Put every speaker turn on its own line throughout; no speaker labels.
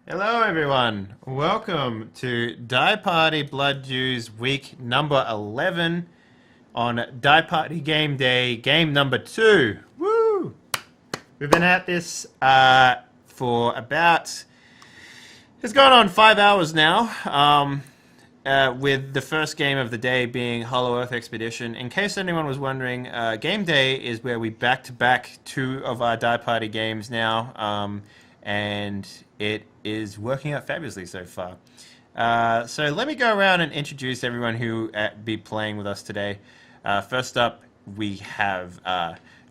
Hello, everyone. Welcome to Die Party Blood Dews week number 11 on Die Party Game Day, game number 2. Woo! We've been at this for about... It's gone on 5 hours now, with the first game of the day being Hollow Earth Expedition. In case anyone was wondering, Game Day is where we back-to-back 2 of our Die Party games now, and it is working out fabulously so far. So let me go around and introduce everyone who will be playing with us today. First up, we have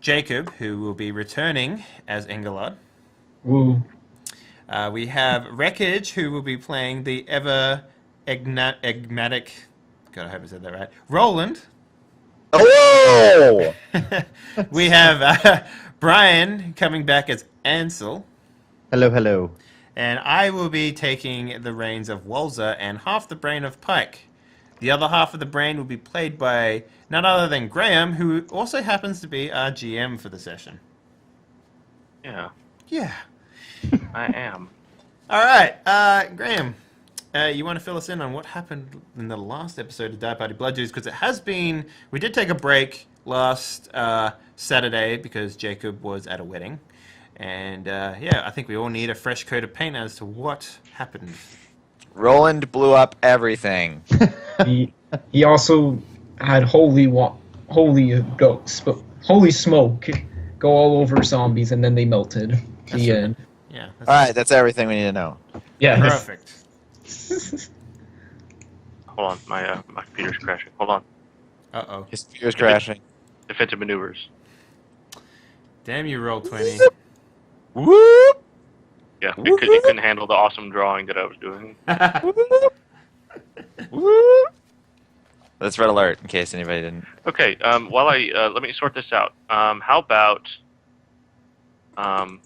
Jacob, who will be returning as Engelard.
Woo.
We have Wreckage, who will be playing the ever enigmatic... God, I hope I said that right. Roland.
Hello!
We have Brian coming back as Ansel.
Hello, hello.
And I will be taking the reins of Walzer and half the brain of Pike. The other half of the brain will be played by none other than Graham, who also happens to be our GM for the session.
Yeah,
Yeah.
I am.
All right, Graham, you want to fill us in on what happened in the last episode of Die Party Blood Juice? Because it has been... We did take a break last Saturday because Jacob was at a wedding. And, yeah, I think we all need a fresh coat of paint as to what happened.
Roland blew up everything.
He also had holy smoke go all over zombies, and then they melted. The end.
Yeah.
Alright, that's everything we need to know.
Yeah.
Perfect.
Hold on, my computer's crashing. Hold on.
Uh-oh.
His computer's crashing.
Defensive maneuvers.
Damn you, Roll20.
Whoop!
Yeah, it couldn't handle the awesome drawing that I was doing.
Whoop! That's red alert, in case anybody didn't.
Okay, while let me sort this out. How about I'm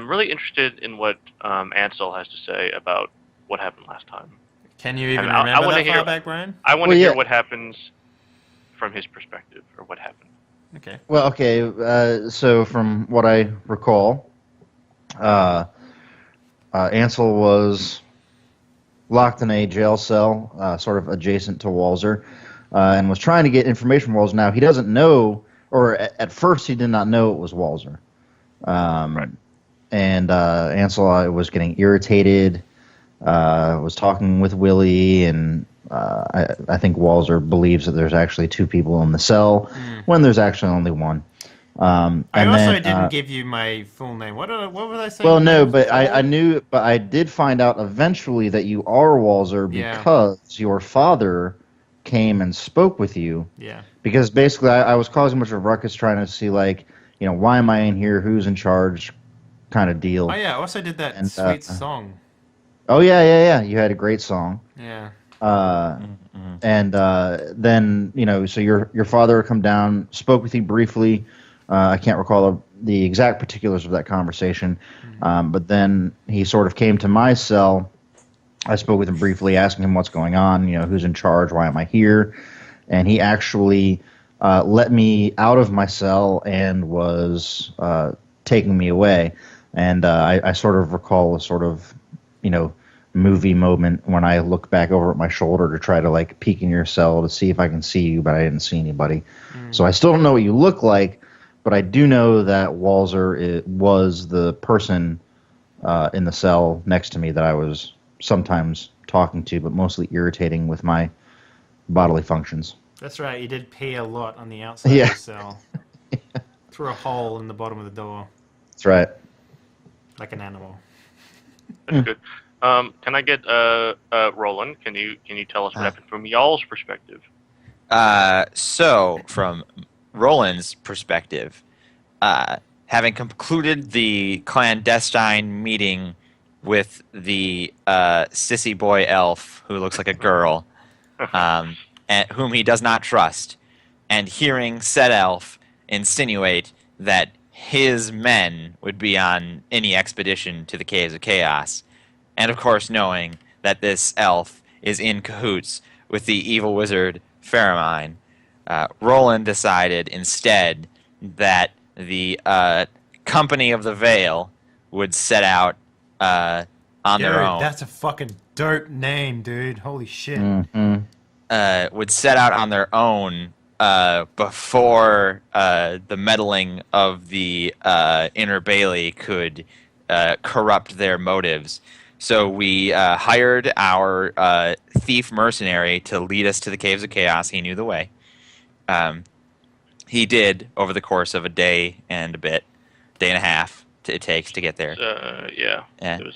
really interested in what Ansel has to say about what happened last time.
Can you even
I
remember
wanna
that far
hear-
back, Brian?
I want to
Well,
hear
yeah.
what happens from his perspective, or what happened.
Okay.
Well, okay, so from what I recall, Ansel was locked in a jail cell, sort of adjacent to Walzer, and was trying to get information from Walzer. Now, he doesn't know, or at first he did not know it was Walzer.
Right.
And Ansel was getting irritated, was talking with Willie, and I think Walzer believes that there's actually 2 people in the cell when there's actually only one.
I
And
also
then,
didn't give you my full name. What was I saying?
well, no, but I knew, but I did find out eventually that you are Walzer
Yeah.
because your father came and spoke with you.
Yeah.
Because basically, I was causing much of a ruckus trying to see, like, why am I in here? Who's in charge? Kind of deal.
Oh, yeah, I also did that
And,
sweet song.
Oh yeah. You had a great song.
Yeah.
And then so your father would come down, spoke with you briefly. I can't recall the exact particulars of that conversation, but then he sort of came to my cell. I spoke with him briefly, asking him what's going on. Who's in charge? Why am I here? And he actually let me out of my cell and was taking me away. And I sort of recall a sort of movie moment when I look back over at my shoulder to try to like peek in your cell to see if I can see you, but I didn't see anybody. So I still don't know what you look like, but I do know that Walzer was the person in the cell next to me that I was sometimes talking to, but mostly irritating with my bodily functions.
That's right, you did pee a lot on the outside
Yeah.
of the cell. Through a hole in the bottom of the door,
That's right.
like an animal.
That's good. Can I get Roland? Can you tell us what happened from y'all's perspective?
So, from Roland's perspective, having concluded the clandestine meeting with the sissy boy elf who looks like a girl, and whom he does not trust, and hearing said elf insinuate that his men would be on any expedition to the Caves of Chaos, and of course knowing that this elf is in cahoots with the evil wizard Faramine, Roland decided instead that the Company of the Veil would set out on their own.
That's a fucking dope name, dude. Holy shit.
Would set out on their own before the meddling of the Inner Bailey could corrupt their motives. So we hired our thief mercenary to lead us to the Caves of Chaos. He knew the way. He did over the course of a day and a half it takes to get there.
Yeah. It was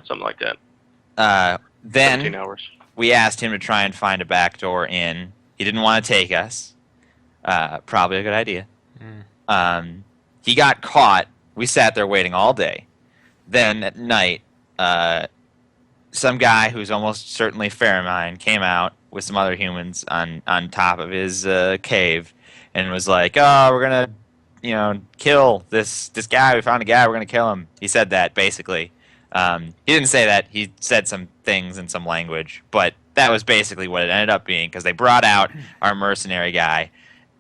something like that.
Then
17 hours.
We asked him to try and find a back door in. He didn't want to take us. Probably a good idea. He got caught. We sat there waiting all day. Then at night, some guy who's almost certainly Faramine came out with some other humans on top of his cave and was like, "Oh, we're gonna, kill this guy. We found a guy. We're gonna kill him." He said that basically. He didn't say that. He said some things in some language, but that was basically what it ended up being, because they brought out our mercenary guy,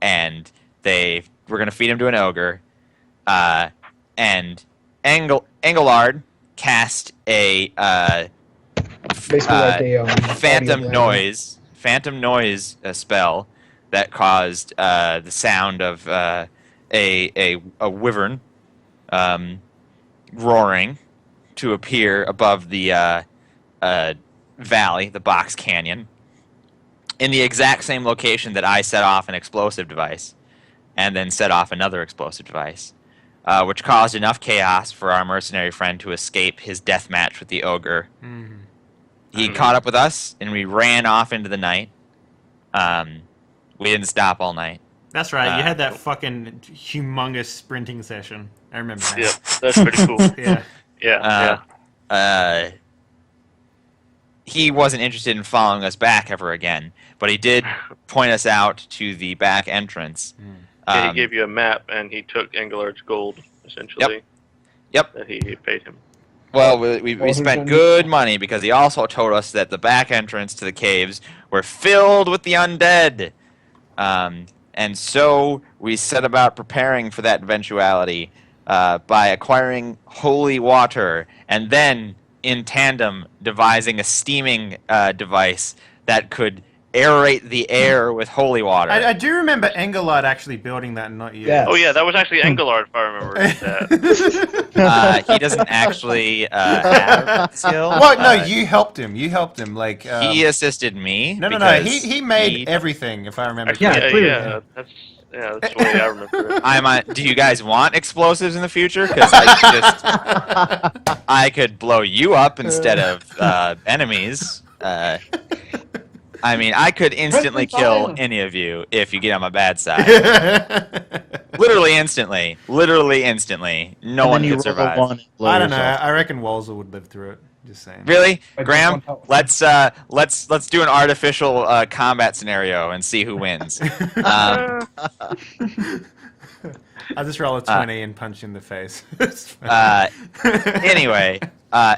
and they were going to feed him to an ogre, and Engelard cast a
Basically like a
phantom
audio
noise spell that caused the sound of a wyvern roaring to appear above the valley, the box canyon, in the exact same location that I set off an explosive device, and then set off another explosive device, which caused enough chaos for our mercenary friend to escape his death match with the ogre. He caught up with us, and we ran off into the night. We didn't stop all night.
That's right. You had that fucking humongous sprinting session. I remember that.
Yeah, that's pretty cool.
Yeah.
Yeah.
He wasn't interested in following us back ever again, but he did point us out to the back entrance.
He gave you a map, and he took Engelard's gold, essentially.
Yep.
That he paid him.
Well, we spent good money, because he also told us that the back entrance to the caves were filled with the undead. And so we set about preparing for that eventuality by acquiring holy water, and then, in tandem, devising a steaming device that could aerate the air with holy water.
I do remember Engelard actually building that, and not you.
Yeah.
Oh yeah, that was actually Engelard, if I remember that.
He doesn't actually have skill.
Well, no, you helped him. You helped him. Like
he assisted me.
No.
because
He made everything, if I remember.
Yeah,
correctly.
clearly.
That's the way I remember it.
Do you guys want explosives in the future? Because I could blow you up instead of enemies. I mean, I could instantly kill any of you if you get on my bad side. Literally instantly. No one could survive.
I don't know. I reckon Walzer would live through it. Just saying.
Really, Graham? Let's do an artificial combat scenario and see who wins.
I'll just roll a 20 and punch you in the face.
Anyway.
Yeah.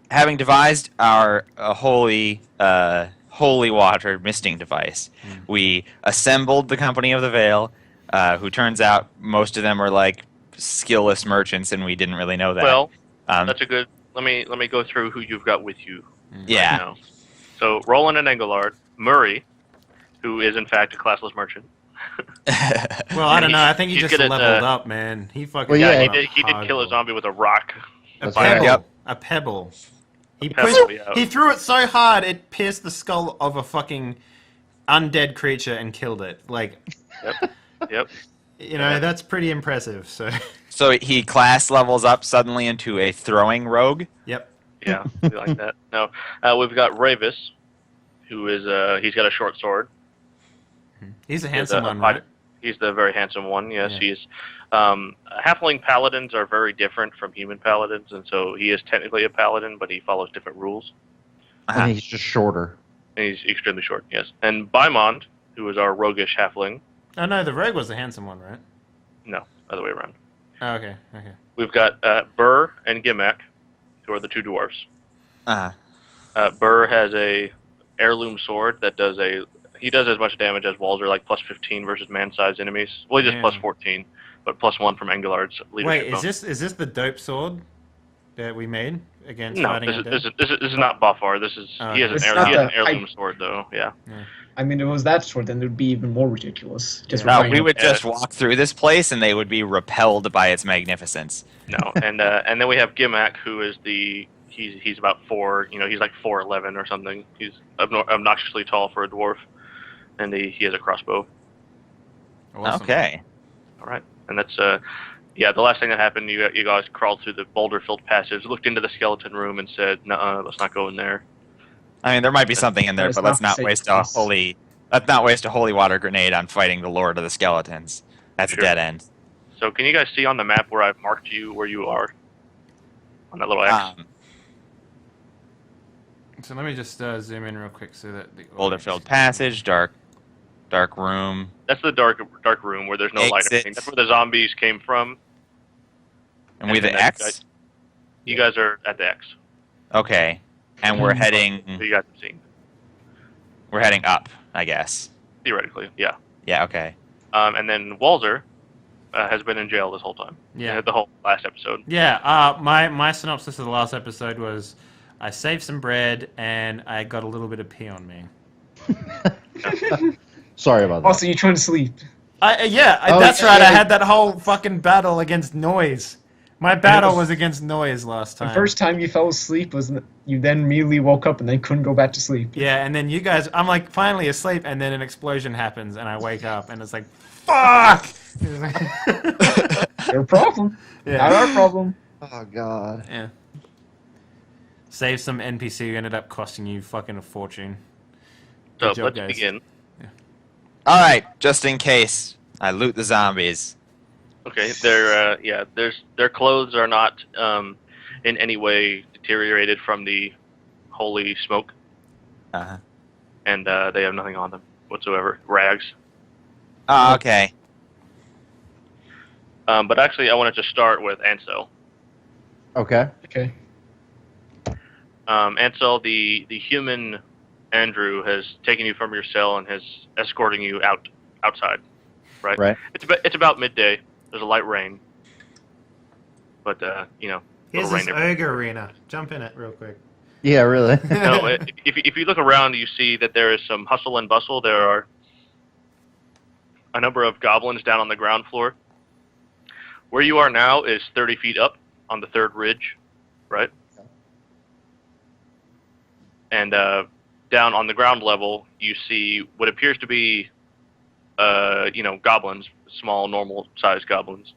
Having devised our holy water misting device, we assembled the Company of the Veil, who turns out most of them are like skillless merchants, and we didn't really know that.
Well, that's a good. Let me go through who you've got with you.
Yeah.
Right now. So Roland and Engelard, Murray, who is in fact a classless merchant.
Well, I don't know. I think he
he's
just
good
leveled
at,
up, man. He fucking.
Well, yeah,
he did kill a zombie with a rock.
A
That's
pebble.
right.
Yep.
A pebble. He
Pebble, yeah.
he threw it so hard it pierced the skull of a fucking undead creature and killed it. Like,
Yep.
you know, that's pretty impressive.
So he class levels up suddenly into a throwing rogue.
Yep.
Yeah, we like that. No, we've got Ravis, who is he's got a short sword.
He's a handsome one, right?
He's the very handsome one. Yes,
Yeah.
he is. Halfling paladins are very different from human paladins, and so he is technically a paladin, but he follows different rules.
And he's just shorter.
And he's extremely short. Yes, and Baimond, who is our roguish halfling.
Oh no, the rogue was the handsome one, right?
No, other way around.
Oh, okay.
We've got Burr and Gimek, who are the two dwarves. Burr has a heirloom sword that he does as much damage as Walzer, like plus 15 versus man-sized enemies. Well, he does plus 14. but +1 from Engelard's leadership.
Wait, is this the dope sword that we made against
No,
fighting
this is not Buffar. This is
Oh,
he has
It's
an
not the
heirloom
hype.
sword though. Yeah.
I mean, if it was that sword, then it would be even more ridiculous. Just
Yeah.
relying
we
on-
would just walk through this place and they would be repelled by its magnificence.
No, and then we have Gimak, who is he's about 4. He's like 4'11" or something. He's obnoxiously tall for a dwarf, and he has a crossbow.
Awesome.
Okay.
All right, and that's the last thing that happened. You guys crawled through the boulder-filled passage, looked into the skeleton room, and said, "Nuh-uh, let's not go in there."
I mean, there might be something in there,
It's
but let's
not
not waste
safe.
a holy water grenade on fighting the Lord of the Skeletons. That's
Sure.
a dead end.
So, can you guys see on the map where I've marked you where you are on that little X?
So let me just zoom in real quick so that the
Boulder-filled passage, dark room.
That's the dark room where there's no light or anything. That's where the zombies came from.
And we the
then
X?
You guys are at the X.
Okay. And we're heading
So you guys have seen.
up, I guess.
Theoretically, yeah.
Yeah, okay.
And then Walzer has been in jail this whole time.
Yeah.
The whole last episode.
Yeah, my synopsis of the last episode was I saved some bread and I got a little bit of pee on me.
Sorry about that.
Also, you're trying to sleep.
That's
yeah,
right.
yeah.
I had that whole fucking battle against noise. My battle was against noise last time.
The first time you fell asleep was you then immediately woke up and then couldn't go back to sleep.
Yeah, and then you guys, I'm like finally asleep, and then an explosion happens, and I wake up, and it's like, fuck!
Their problem.
Yeah.
Not our problem.
Oh God.
Yeah. Save some NPC who ended up costing you fucking a fortune.
So
Good job,
let's
guys.
begin.
All right, just in case, I loot the zombies.
Okay, their clothes are not in any way deteriorated from the holy smoke,
Uh-huh.
and they have nothing on them whatsoever. Rags.
Oh, okay.
But actually, I wanted to start with Ansel.
Okay.
Okay.
Ansel, the human Andrew has taken you from your cell and is escorting you outside. Right.
Right.
It's about midday. There's a light rain, but
Here's
little
this
rain.
ogre arena. Jump in it real quick.
Yeah, really.
No, if you look around, you see that there is some hustle and bustle. There are a number of goblins down on the ground floor. Where you are now is 30 feet up on the third ridge, right? And down on the ground level, you see what appears to be, goblins, small, normal-sized goblins,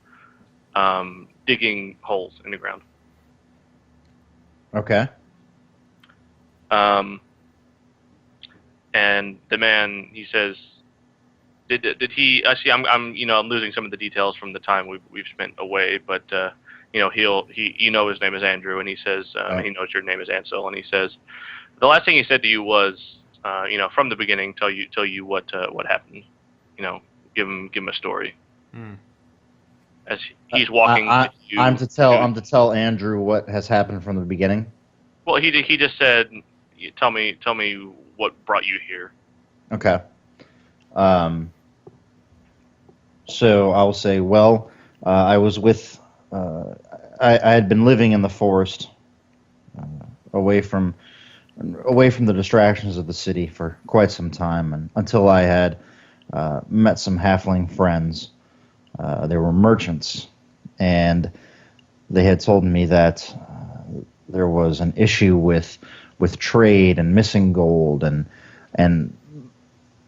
digging holes in the ground.
Okay.
And the man, he says, did he? I see. I'm losing some of the details from the time we've spent away, but his name is Andrew, and he says he knows your name is Ansel, and he says the last thing he said to you was, from the beginning, tell you what happened. Give him a story.
Hmm.
As he's walking with you.
I'm to tell Andrew what has happened from the beginning.
Well, he just said, tell me what brought you here.
Okay. So I'll say, well, I was with. I had been living in the forest, away from the distractions of the city for quite some time, and until I had met some halfling friends. They were merchants, and they had told me that there was an issue with trade and missing gold, and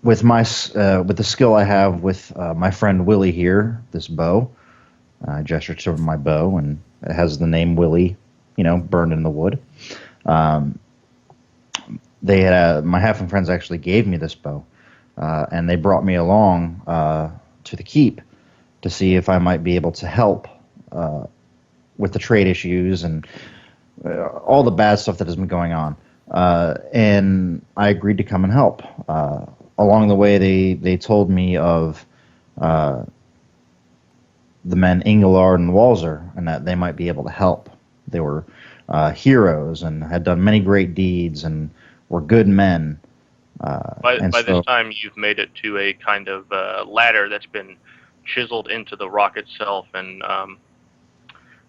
with the skill I have with my friend Willie here, this bow. I gestured to my bow, and it has the name Willie, burned in the wood. They had my halfling friends actually gave me this bow, and they brought me along to the keep to see if I might be able to help with the trade issues and all the bad stuff that has been going on. And I agreed to come and help. Along the way, they told me of the men Engelard and Walzer, and that they might be able to help. They were heroes and had done many great deeds and were good men.
By this time, you've made it to a kind of ladder that's been chiseled into the rock itself, and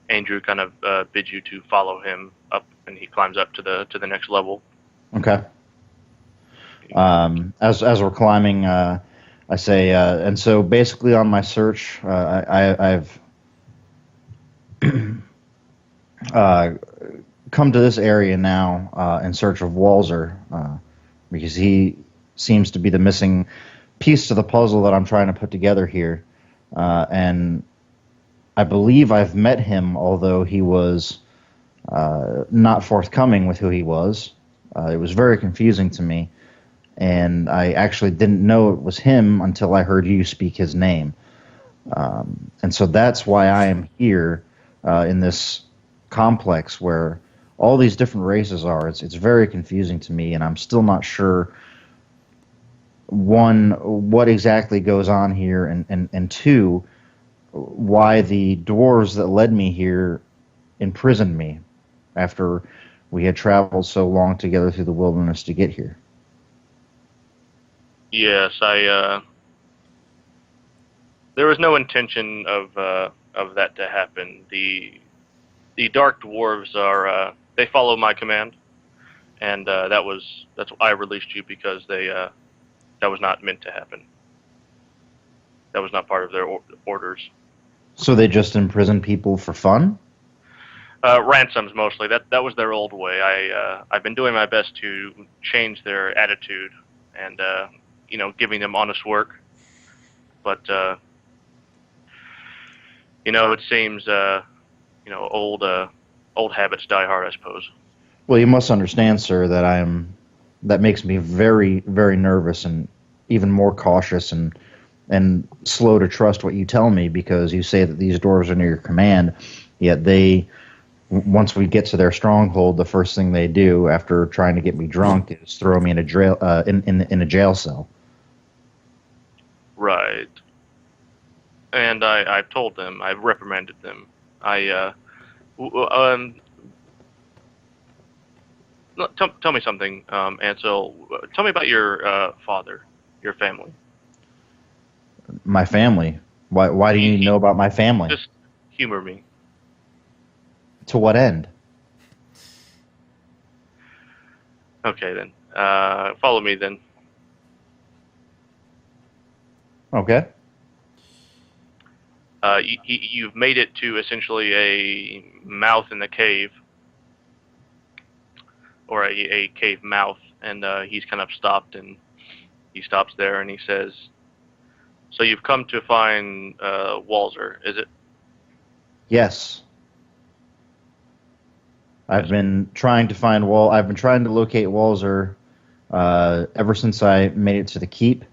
Andrew kind of bids you to follow him up, and he climbs up to the next level.
Okay. As we're climbing, I say, and so basically on my search, I've come to this area now in search of Walzer, because he seems to be the missing piece to the puzzle that I'm trying to put together here. And I believe I've met him, although he was not forthcoming with who he was. It was very confusing to me, and I actually didn't know it was him until I heard you speak his name. And so that's why I am here in this complex where all these different races are. It's very confusing to me, and I'm still not sure, one, what exactly goes on here, and two, why the dwarves that led me here imprisoned me after we had traveled so long together through the wilderness to get here.
Yes, there was no intention of that to happen. The Dark Dwarves are they follow my command, and that's why I released you, because that was not meant to happen. That was not part of their orders.
So they just imprison people for fun?
Ransoms mostly. That was their old way. I've been doing my best to change their attitude, and giving them honest work. But it seems old habits die hard, I suppose.
Well, you must understand, sir, that makes me very, very nervous and even more cautious and slow to trust what you tell me, because you say that these dwarves are near your command, yet once we get to their stronghold, the first thing they do after trying to get me drunk is throw me in a jail cell.
Right. And I've told them, I've reprimanded them. Tell me something, Ansel. Tell me about your father, your family.
My family? Why do you need to know about my family?
Just humor me.
To what end?
Okay, then. Follow me, then.
Okay.
You've made it to essentially a mouth in the cave, or a cave mouth, and he's kind of stopped, and he stops there, and he says, "So you've come to find Walzer, is it?"
Yes. I've been trying to locate Walzer ever since I made it to the keep.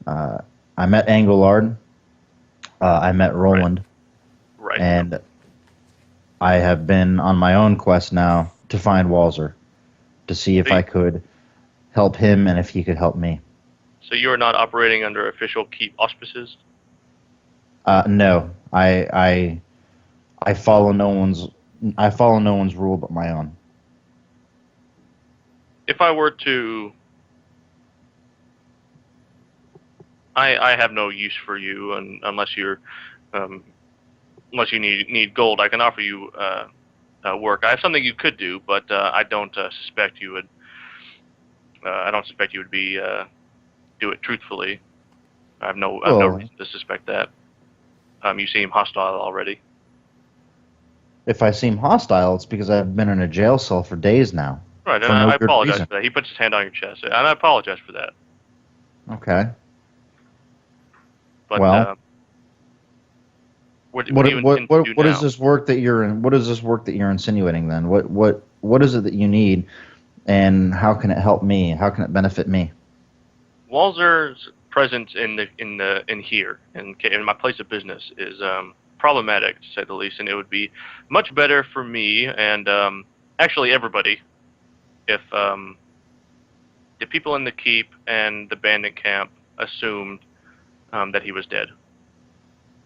I met Anglard. I met Roland.
Right.
And I have been on my own quest now to find Walzer, to see if I could help him and if he could help me.
So you are not operating under official keep auspices?
No. I follow no one's rule but my own.
If I were to... I have no use for you, unless you're... unless you need gold. I can offer you work. I have something you could do, but I don't suspect you would... I don't suspect you would be... do it truthfully. I have no reason to suspect that. You seem hostile already.
If I seem hostile, it's because I've been in a jail cell for days now.
Right, and I apologize for that. He puts his hand on your chest, and I apologize for that.
Okay.
But,
well,
what is
this work that you're in? What is this work that you're insinuating then? What is it that you need, and how can it help me? How can it benefit me?
Walzer's presence in here in my place of business is problematic, to say the least, and it would be much better for me and actually everybody if the people in the keep and the bandit camp assumed that he was dead.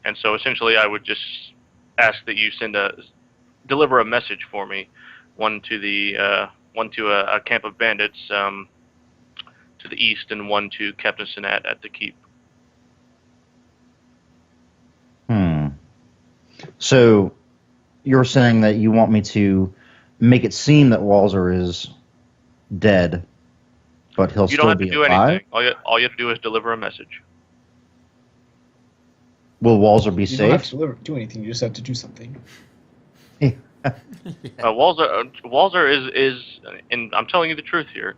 And so essentially I would just ask that you deliver a message for me, one to a camp of bandits to the east, and one to Captain Sinat at the keep.
So you're saying that you want me to make it seem that Walzer is dead, but he'll
You
still
don't have
be
to do
alive?
anything. All you have to do is deliver a message.
Will Walzer be
You don't have
safe?
to do anything. You just have to do something.
Walzer is, and I'm telling you the truth here.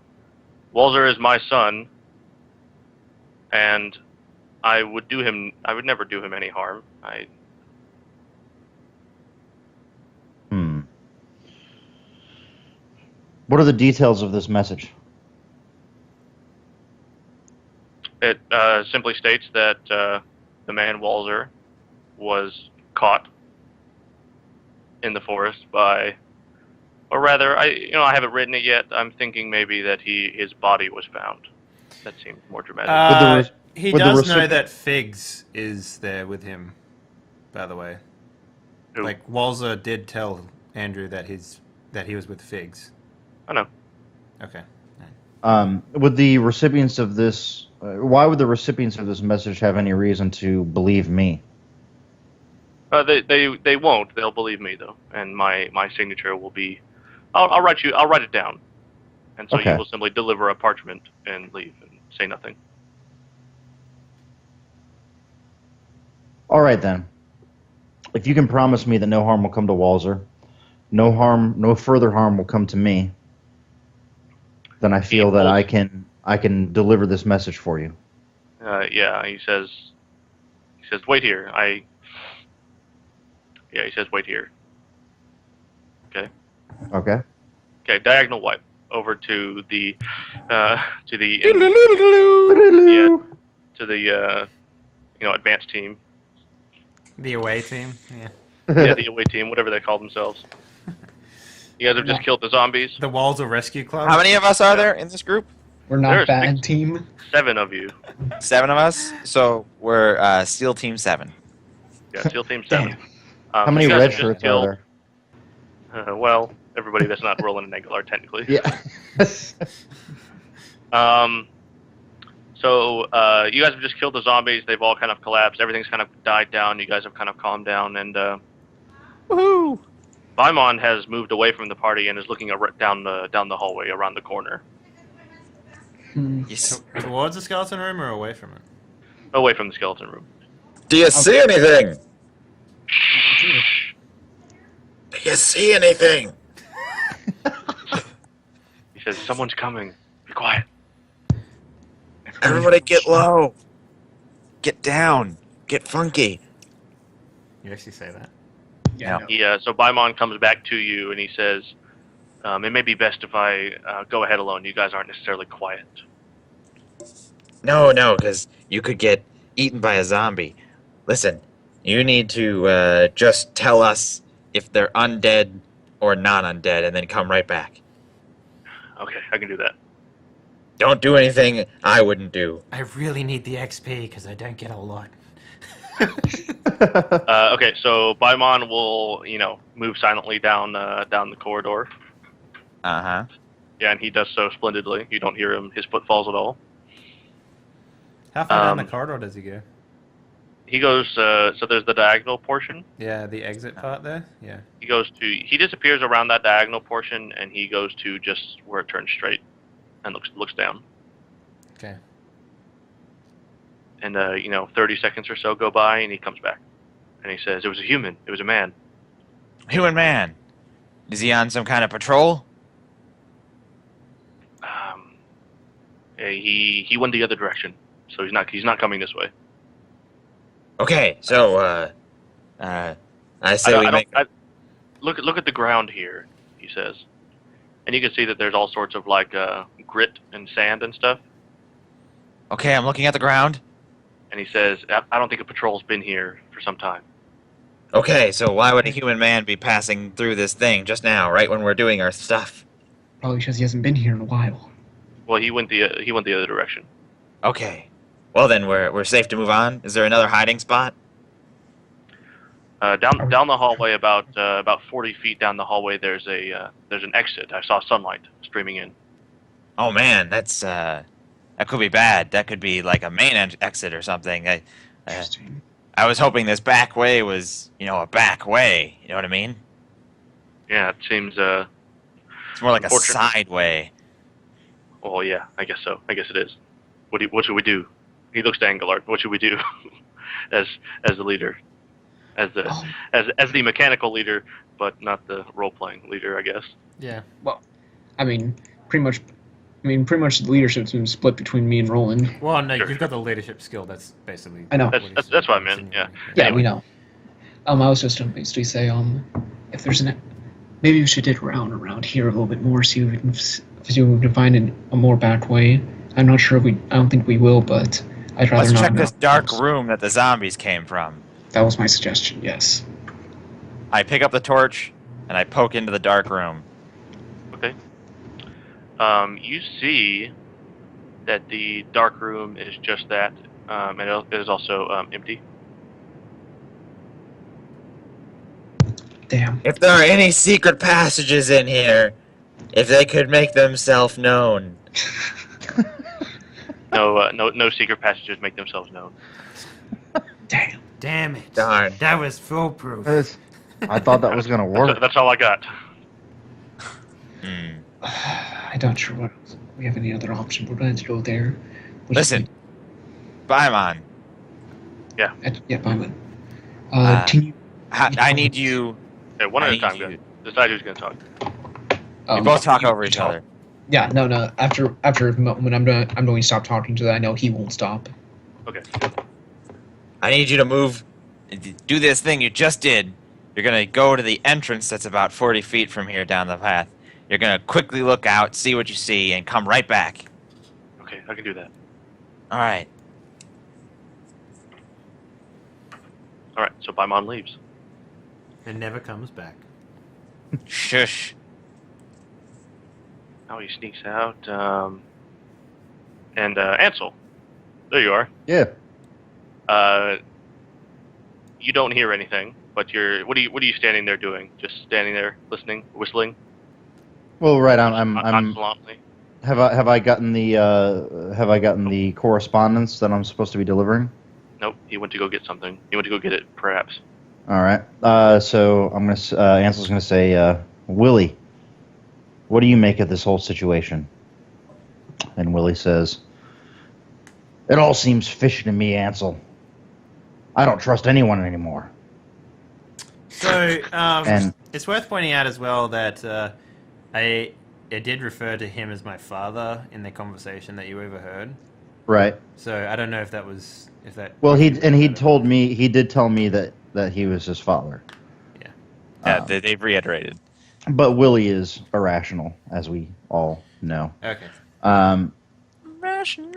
Walzer is my son, and I would never do him any harm.
What are the details of this message?
It simply states that the man Walzer was caught in the forest by, or rather, I haven't written it yet. I'm thinking maybe that his body was found. That seems more dramatic.
He
with the
does know
recipient-
that Figs is there with him, by the way.
Who?
Like, Walzer did tell Andrew that he was with Figs.
I know.
Okay.
Would the recipients of this... why would the recipients of this message have any reason to believe me?
They won't. They'll believe me though, and my signature will be. I'll write it down, and so
Okay.
you will simply deliver a parchment and leave and say nothing.
All right, then. If you can promise me that no harm will come to Walzer, no further harm will come to me, then I feel that I can deliver this message for you.
Yeah, he says, wait here. He says, wait here. Okay.
Okay.
Okay, diagonal wipe over to the advanced team.
The away team? Yeah.
Yeah, the away team, whatever they call themselves. You guys have just killed the zombies.
The Walzer Rescue Club?
How many of us are there in this group?
We're not
There's
bad
6
team.
7 of you.
7 of us. So we're SEAL Team 7.
Yeah, SEAL Team 7.
Damn.
How many
you guys
red
have just
shirts are
killed-
there?
well, everybody that's not rolling an Aguilar, technically.
Yeah.
So you guys have just killed the zombies. They've all kind of collapsed. Everything's kind of died down. You guys have kind of calmed down, and
Woohoo!
Vaimon has moved away from the party and is looking down the hallway around the corner,
Yes.
Towards the skeleton room or away from it?
away from the skeleton room.
Do you see anything? Do you see anything?
He says, "Someone's coming. Be quiet."
Everybody get low. Get down. Get funky.
You actually say that?
Yeah.
No.
No.
So Vaimon comes back to you and he says, "It may be best if I go ahead alone. You guys aren't necessarily quiet."
No, because you could get eaten by a zombie. Listen, you need to just tell us if they're undead or not undead, and then come right back.
Okay, I can do that.
Don't do anything I wouldn't do.
I really need the XP because I don't get a lot.
Okay, so Vaimon will, move silently down the corridor.
Uh-huh.
Yeah, and he does so splendidly. You don't hear his footfalls at all.
How far down the corridor does he go?
He goes, so there's the diagonal portion.
Yeah, the exit part there? Yeah.
He disappears around that diagonal portion, and he goes to just where it turns straight and looks down.
Okay.
And, 30 seconds or so go by, and he comes back. And he says, "It was a human. It was a man."
Human man. Is he on some kind of patrol?
He went the other direction, so he's not coming this way.
Okay, so, I say
Look at the ground here, he says. And you can see that there's all sorts of, grit and sand and stuff.
Okay, I'm looking at the ground.
And he says, "I don't think a patrol's been here for some time."
Okay, so why would a human man be passing through this thing just now, right when we're doing our stuff?
Probably because he hasn't been here in a while.
Well, he went the other direction.
Okay. Well then, we're safe to move on. Is there another hiding spot?
Down the hallway, about 40 feet down the hallway, there's an exit. I saw sunlight streaming in.
Oh man, that could be bad. That could be like a main exit or something.
Interesting.
I was hoping this back way was, a back way. You know what I mean?
Yeah, it seems.
It's more like a
Unfortunate.
side way.
Well, yeah, I guess so. I guess it is. What should we do? He looks to Engelart. What should we do, as the leader, as the mechanical leader, but not the role playing leader, I guess.
Yeah.
Well, pretty much the leadership's been split between me and Roland.
Well, no,
Sure.
you've got the leadership skill. That's basically.
I know.
That's what I meant. Yeah.
Yeah,
Anyway.
we know. I was just gonna basically say, if there's maybe we should dig around here a little bit more, see if we can find a more back way. I'm not sure I don't think we will, but I'd rather
Let's
not.
check this
know.
dark room that the zombies came from.
That was my suggestion. Yes.
I pick up the torch and I poke into the dark room.
Okay. You see that the dark room is just that, and it is also empty.
Damn.
If there are any secret passages in here, if they could make themselves known.
No secret passages make themselves known.
Damn.
Damn it.
Darn.
That was foolproof.
I thought that was gonna work.
That's all I got.
I'm not sure what we have any other option. We're going to go there.
Listen, Baimon,
Yeah, Byman.
Uh,
Can you?
I need you.
Okay, one
I
at a
need
time,
you-
guys. Decide who's going to talk.
We both talk over each other.
Yeah, no. After when I'm going to stop talking to that, I know he won't stop.
Okay.
I need you to move, do this thing you just did. You're gonna go to the entrance that's about 40 feet from here down the path. You're gonna quickly look out, see what you see, and come right back.
Okay, I can do that.
All right.
All right. So Baimon leaves.
It never comes back.
Shush.
Now he sneaks out. And Ansel, there you are.
Yeah.
You don't hear anything, but what are you standing there doing? Just standing there listening, whistling?
Well, right. I'm.
Nonchalantly?
Have I gotten the correspondence that I'm supposed to be delivering?
Nope. He went to go get something. He went to go get it, perhaps.
All right. So I'm gonna. Ansel's gonna say, Willie, what do you make of this whole situation? And Willie says, it all seems fishy to me, Ansel. I don't trust anyone anymore.
So,
And-
it's worth pointing out as well that I did refer to him as my father in the conversation that you overheard.
Right.
So I don't know if that.
Well, he did tell me that he was his father.
Yeah, they've reiterated.
But Willie is irrational, as we all know.
Okay.
So
He seems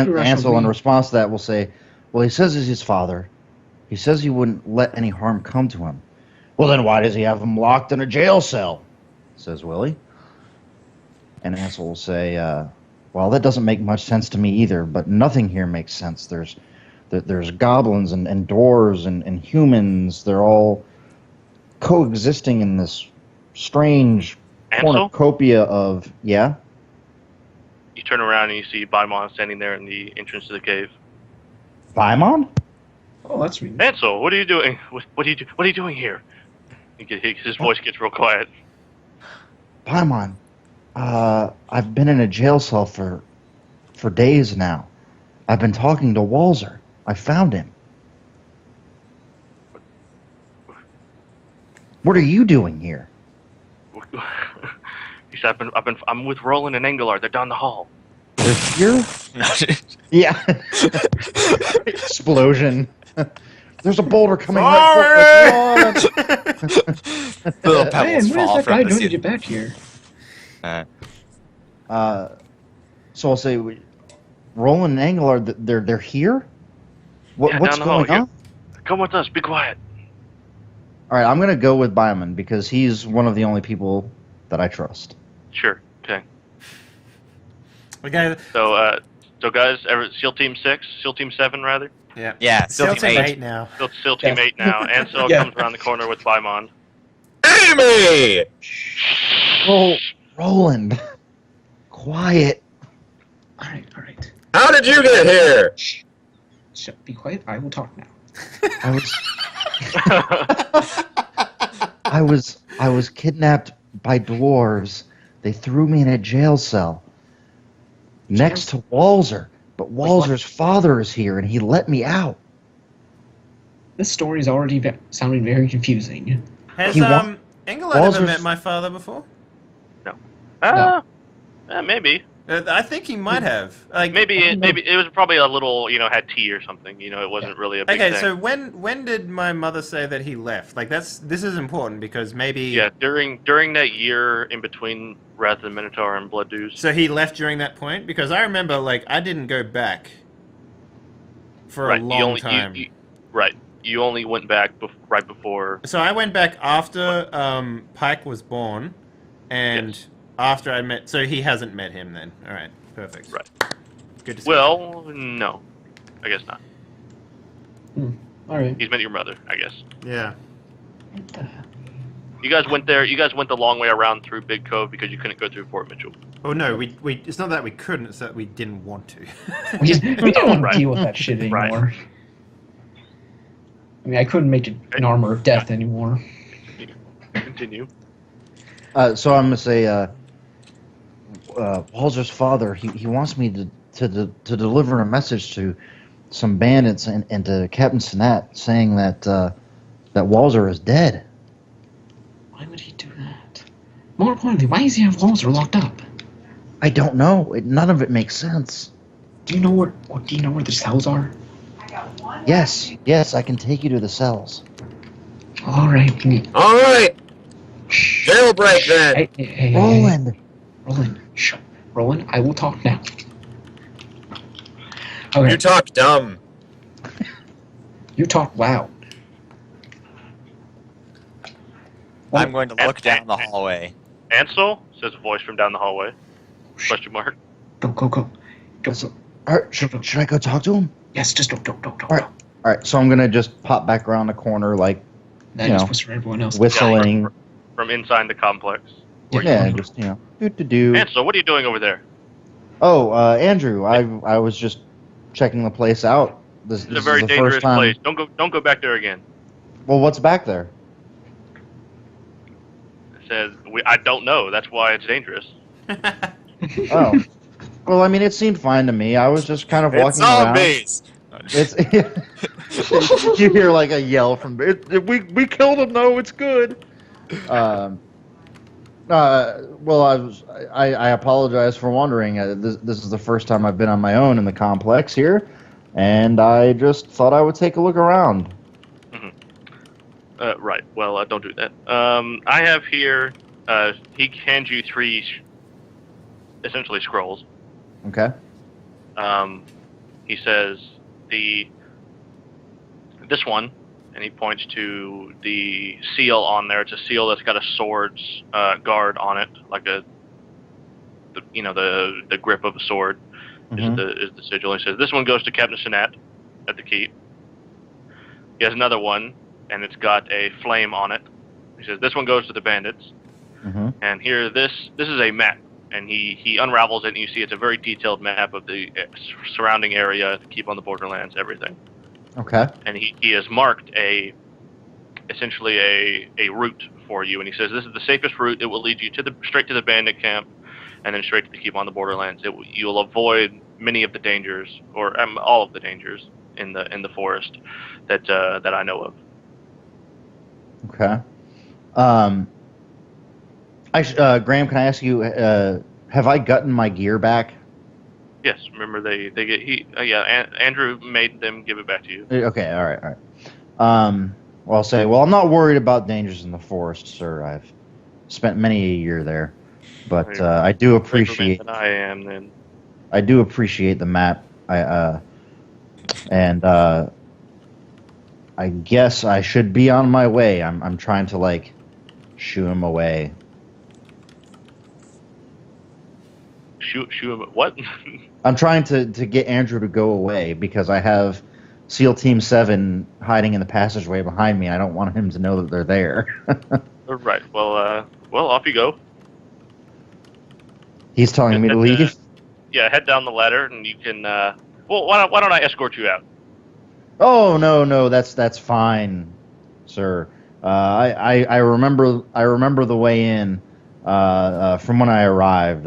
irrational
Ansel,
to
in
me.
response to that, will say, well, he says he's his father. He says he wouldn't let any harm come to him. Well, then why does he have him locked in a jail cell? Says Willie. And Ansel will say, well, that doesn't make much sense to me either, but nothing here makes sense. There's goblins and doors and humans. They're all coexisting in this strange
Ansel?
cornucopia of... Yeah?
You turn around and you see Baimon standing there in the entrance to the cave.
Paimon?
Oh, that's me.
Ansel, what are you doing? What are you doing here? His voice gets real quiet.
Paimon, I've been in a jail cell for days now. I've been talking to Walzer. I found him. What are you doing here?
He said, I'm with Roland and Engelart. They're down the hall.
They're here? Yeah. Explosion. There's a boulder coming right for us.
Little
Man,
pebbles
what is
fall
that guy
from the
doing to
ceiling.
get back here?
So I'll say, Roland and Engelard, they're here?
Yeah,
What's
down the hall,
going on?
Come with us. Be quiet.
All right, I'm going to go with Byman because he's one of the only people that I trust.
Sure. Okay.
Okay.
So guys, SEAL Team 6, SEAL Team 7, rather.
Yeah.
Yeah, SEAL Team 8.
now.
SEAL Team 8 now. Ansel
Yeah.
comes around the corner with Baimon.
Enemy!
Roland, quiet.
All right.
How did you get here?
Shh, be quiet. I will talk now.
I was kidnapped by dwarves. They threw me in a jail cell next to Walzer. But Walzer's father is here, and he let me out.
This story is already sounding very confusing.
Has Engelard ever
Walzer's-
met my father before?
No.
Maybe.
I think he might have. Like
Maybe it was probably a little, had tea or something. It wasn't really a big thing.
Okay, so when did my mother say that he left? Like this is important because maybe
Yeah, during that year in between Wrath of the Minotaur and Blood Dews.
So he left during that point because I remember I didn't go back for a long time.
Right. You only went back right before.
So I went back after Pike was born, and after I met. So he hasn't met him then. All right, perfect.
Right.
Good to see.
Well, no, I guess not.
All right.
He's met your mother, I guess.
Yeah.
What the hell?
You guys went there. You guys went the long way around through Big Cove because you couldn't go through Fort Mitchell.
Oh no, we it's not that we couldn't. It's that we didn't want to.
We don't want
Right.
to deal with that shit anymore.
Right.
I mean, I couldn't make it an armor of death anymore.
Continue.
So I'm gonna say, Walzer's father. He wants me to deliver a message to some bandits and to Captain Sinat, saying that Walzer is dead.
Why would he do that? More importantly, why does he have Walzer locked up?
I don't know. None of it makes sense.
Do you know where the cells are?
Yes, I can take you to the cells.
All right.
All right. Jailbreak then.
Hey,
Roland.
Shh. Roland, I will talk now. Okay.
You talk dumb.
You talk loud.
I'm going to look down the hallway.
Ansel, says a voice from down the hallway. Question mark.
Go.
All right, should I go talk to him?
Yes, just go.
All right. So I'm gonna just pop back around the corner, like
Then just whisper to everyone else.
whistling.
From inside the complex.
Yeah, just do.
Ansel, what are you doing over there?
Oh, Andrew, I was just checking the place out. This
It's a
is
very
the
dangerous
first time.
place. Don't go back there again.
Well, what's back there?
It says I don't know. That's why it's dangerous.
Oh, well, I mean, it seemed fine to me. I was just kind of
It's
walking around.
zombies.
It's you hear like a yell from we killed him. No, it's good. Well, I apologize for wandering. This is the first time I've been on my own in the complex here, and I just thought I would take a look around.
Right. Well, don't do that. I have here. He hands you 3, essentially scrolls.
Okay.
He says this one, and he points to the seal on there. It's a seal that's got a sword's guard on it, like the grip of a sword is the sigil. He says this one goes to Captain Sinat at the keep. He has another one, and it's got a flame on it. He says this one goes to the bandits. And here, this is a map, and he unravels it, and you see it's a very detailed map of the surrounding area, keep on the borderlands, everything.
Okay.
And he has marked essentially a route for you, and he says this is the safest route. It will lead you straight to the bandit camp, and then straight to the keep on the borderlands. You will avoid many of the dangers, or all of the dangers in the forest that I know of.
Okay. Graham, can I ask you? Have I gotten my gear back?
Yes, remember they get Andrew made them give it back to you.
Okay, all right. Well, I'll say, I'm not worried about dangers in the forest, sir. I've spent many a year there, but I do appreciate.
Than I am then.
I do appreciate the map. I guess I should be on my way. I'm trying to shoo him away.
Shoot him. What?
I'm trying to get Andrew to go away because I have SEAL Team 7 hiding in the passageway behind me. I don't want him to know that they're there.
Right. Well, off you go.
He's telling me to leave?
Yeah, head down the ladder, and you can. Why don't I escort you out?
Oh no, that's fine, sir. I remember the way in from when I arrived.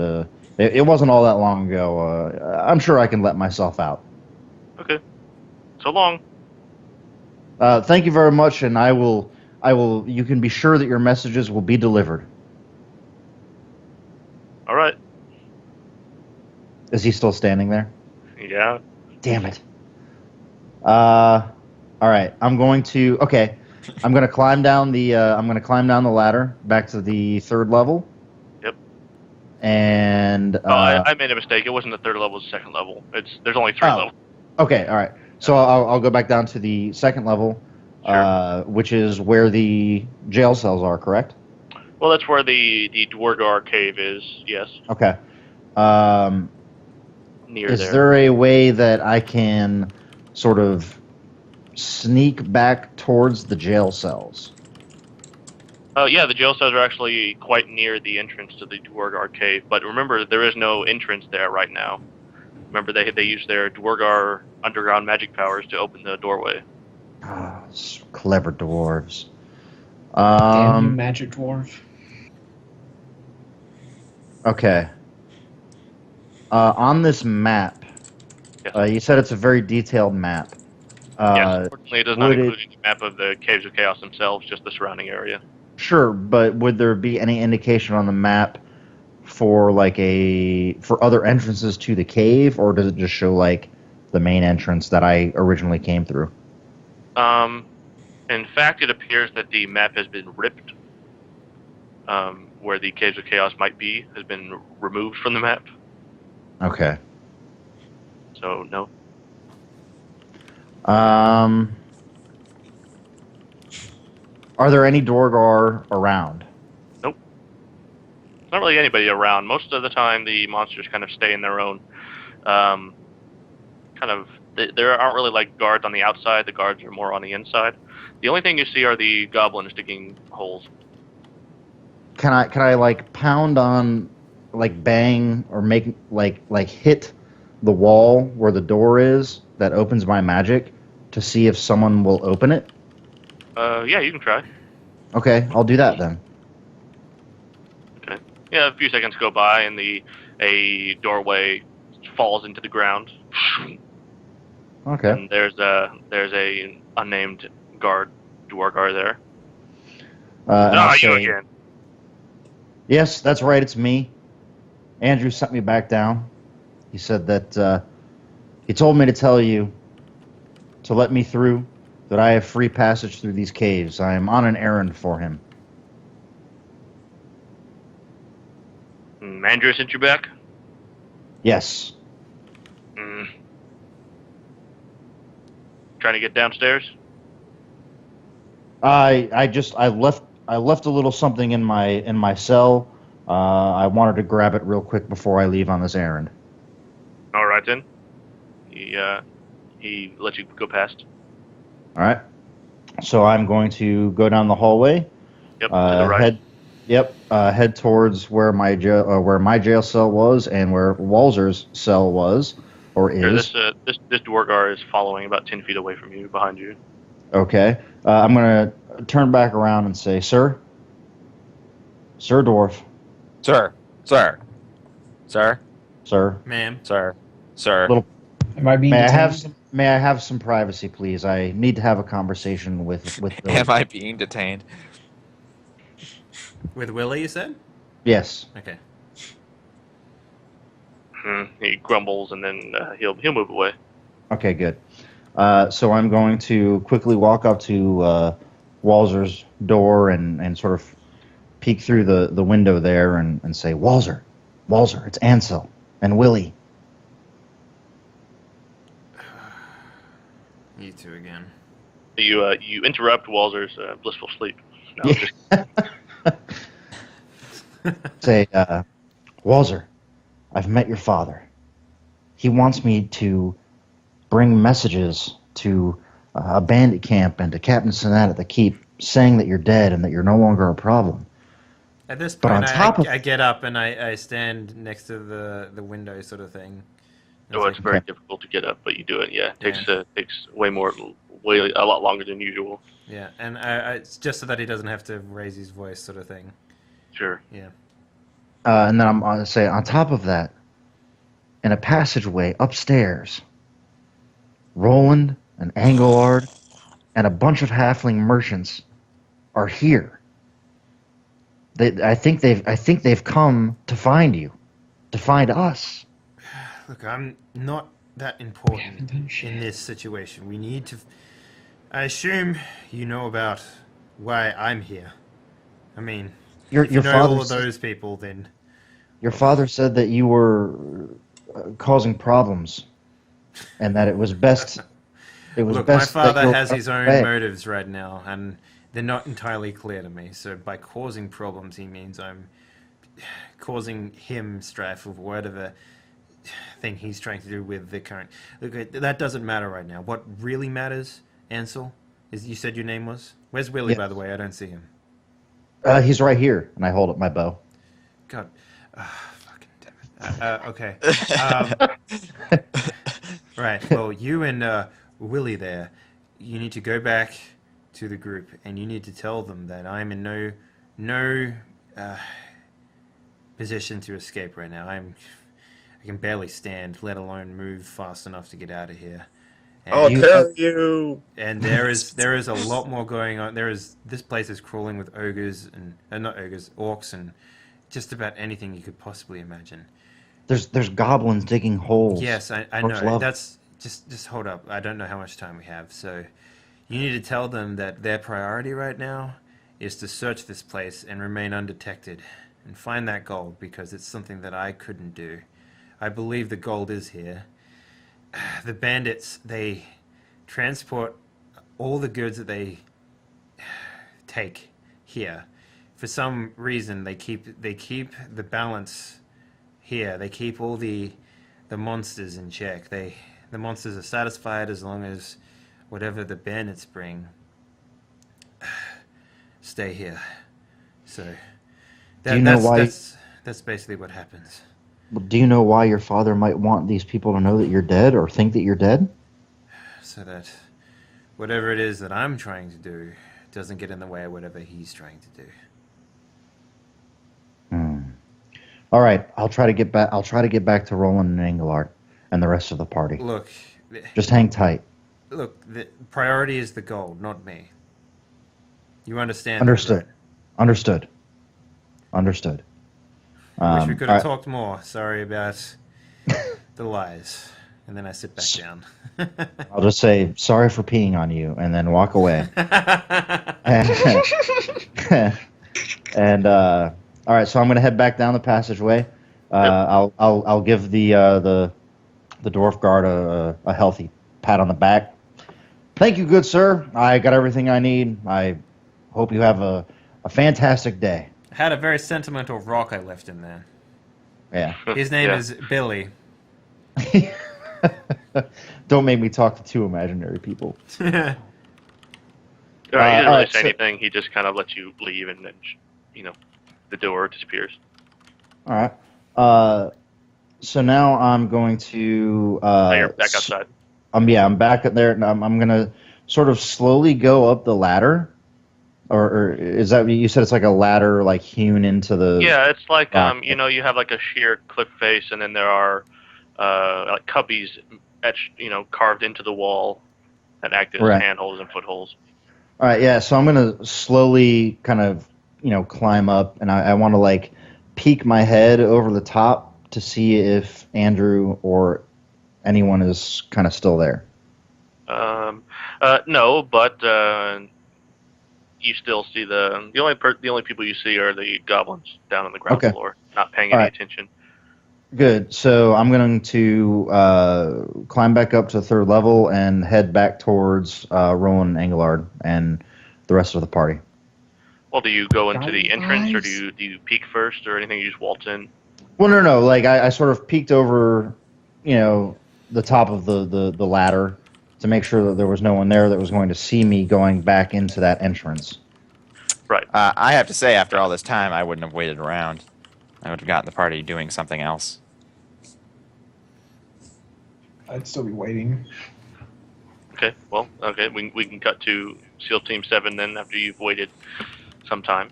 It wasn't all that long ago. I'm sure I can let myself out.
Okay. So long.
Thank you very much, and I will. You can be sure that your messages will be delivered.
All right.
Is he still standing there?
Yeah.
Damn it. All right. I'm going to. Okay. I'm going to climb down the. I'm going to climb down the ladder back to the 3rd level.
Yep.
And.
I made a mistake. It wasn't the 3rd level. It's the 2nd level. There's only 3 levels.
Okay. All right. So I'll go back down to the 2nd level,
Sure.
which is where the jail cells are. Correct.
Well, that's where the Dwargar cave is. Yes.
Okay.
Near
Is
there.
there a way that I can sort of sneak back towards the jail cells?
Yeah, the jail cells are actually quite near the entrance to the Dwargar cave. But remember, there is no entrance there right now. Remember, they use their Dwargar underground magic powers to open the doorway.
Oh, clever dwarves.
Damn you, magic dwarf.
Okay. On this map,
Yes.
you said it's a very detailed map.
Yes, unfortunately, it does not
would
include any map of the Caves of Chaos themselves, just the surrounding area.
Sure, but would there be any indication on the map for for other entrances to the cave, or does it just show like the main entrance that I originally came through?
In fact, it appears that the map has been ripped. Where the Caves of Chaos might be has been removed from the map.
Okay.
So no.
Are there any Dorgar around?
Nope. There's not really anybody around. Most of the time, the monsters kind of stay in their own. There aren't really like guards on the outside. The guards are more on the inside. The only thing you see are the goblins digging holes.
Can I like pound on, like bang or make like hit the wall where the door is that opens my magic to see if someone will open it?
Yeah, you can try.
Okay, I'll do that then.
Okay. Yeah, a few seconds go by and a doorway falls into the ground.
Okay.
And there's a unnamed Dwargar there. You again.
Yes, that's right. It's me. Andrew sent me back down. He said that he told me to tell you to let me through, that I have free passage through these caves. I am on an errand for him.
Andrew sent you back?
Yes.
Trying to get downstairs?
I left a little something in my cell. I wanted to grab it real quick before I leave on this errand.
All right then. He let you go past.
All right. So I'm going to go down the hallway.
Yep. To the right.
Head towards where my jail cell was and where Walzer's cell was or is.
Here, this Dwargar is following about 10 feet away from you, behind you.
Okay. I'm gonna turn back around and say, Sir, dwarf,
Sir.
Ma'am.
Sir.
Little-
Am I being detained?
May I have some privacy, please? I need to have a conversation with Billy.
Am I being detained?
With Willie, you said?
Yes.
Okay.
He grumbles and then he'll move away.
Okay, good. So I'm going to quickly walk up to Walzer's door and sort of peek through the window there and say, Walzer, it's Ansel and Willie.
You two again.
You interrupt Walzer's blissful sleep. No,
Say, Walzer, I've met your father. He wants me to bring messages to a bandit camp and to Captain Sinat at the keep saying that you're dead and that you're no longer a problem.
At this
But
point,
on top of-
I get up and I stand next to the window sort of thing.
Oh, it's very difficult to get up, but you do it. Yeah, it takes way a lot longer than usual.
Yeah, and it's just so that he doesn't have to raise his voice, sort of thing.
Sure.
Yeah.
And then I'm going to say, on top of that, in a passageway upstairs, Roland and Engelard and a bunch of halfling merchants are here. I think they've come to find you, to find us.
Look, I'm not that important in this situation. We need to. I assume you know about why I'm here. I mean, if you know all of those people, then
your father said that you were causing problems, and that it was best.
Look, my father has his own motives right now, and they're not entirely clear to me. So by causing problems, he means I'm causing him strife of whatever thing he's trying to do with the current. Look, that doesn't matter right now. What really matters, Ansel, is you said your name was? Where's Willie, by the way? I don't see him.
He's right here, and I hold up my bow.
God. Fucking damn it. Okay. Right, well, you and Willie there, you need to go back to the group, and you need to tell them that I'm in no position to escape right now. I can barely stand, let alone move fast enough to get out of here. And
I'll tell you.
And there is a lot more going on. This place is crawling with ogres and not ogres, orcs, and just about anything you could possibly imagine.
There's goblins digging holes.
Yes, I know. That's just hold up. I don't know how much time we have, so you need to tell them that their priority right now is to search this place and remain undetected and find that gold, because it's something that I couldn't do. I believe the gold is here. The bandits, they transport all the goods that they take here. For some reason, they keep the balance here. They keep all the monsters in check. The monsters are satisfied as long as whatever the bandits bring stay here. So that's basically what happens.
Do you know why your father might want these people to know that you're dead, or think that you're dead?
So that whatever it is that I'm trying to do doesn't get in the way of whatever he's trying to do.
All right, I'll try to get back to Roland and Engelard and the rest of the party.
Look,
just hang tight.
Look, the priority is the gold, not me. You understand?
Understood.
That, right?
Understood.
Wish we could have talked more. Sorry about the lies. And then I sit back down.
I'll just say, sorry for peeing on you, and then walk away. And all right, so I'm going to head back down the passageway. I'll give the dwarf guard a healthy pat on the back. Thank you, good sir. I got everything I need. I hope you have a fantastic day.
I had a very sentimental rock I left in there.
Yeah.
His name is Billy.
Don't make me talk to two imaginary people.
He doesn't really say anything. He just kind of lets you leave, and then, the door disappears.
All right. So now I'm going to.
You're back outside.
I'm back up there, and I'm going to sort of slowly go up the ladder. Or is that you said? It's like a ladder, like hewn into the.
Yeah, it's like you have like a sheer cliff face, and then there are like cubbies etched, carved into the wall that act as handholds and footholds.
All right, yeah. So I'm gonna slowly kind of climb up, and I want to like peek my head over the top to see if Andrew or anyone is kind of still there.
No, but. You still see the only people you see are the goblins down on the ground floor, not paying any attention.
Good. So I'm going to climb back up to the third level and head back towards Rowan and Engelard and the rest of the party.
Well, do you go into the entrance, or do you peek first, or anything? You just waltz in?
Well, no. Like I sort of peeked over, the top of the ladder, to make sure that there was no one there that was going to see me going back into that entrance.
Right.
I have to say, after all this time, I wouldn't have waited around. I would have gotten the party doing something else.
I'd still be waiting.
Okay, well, okay, we can cut to SEAL Team 7 then after you've waited some time.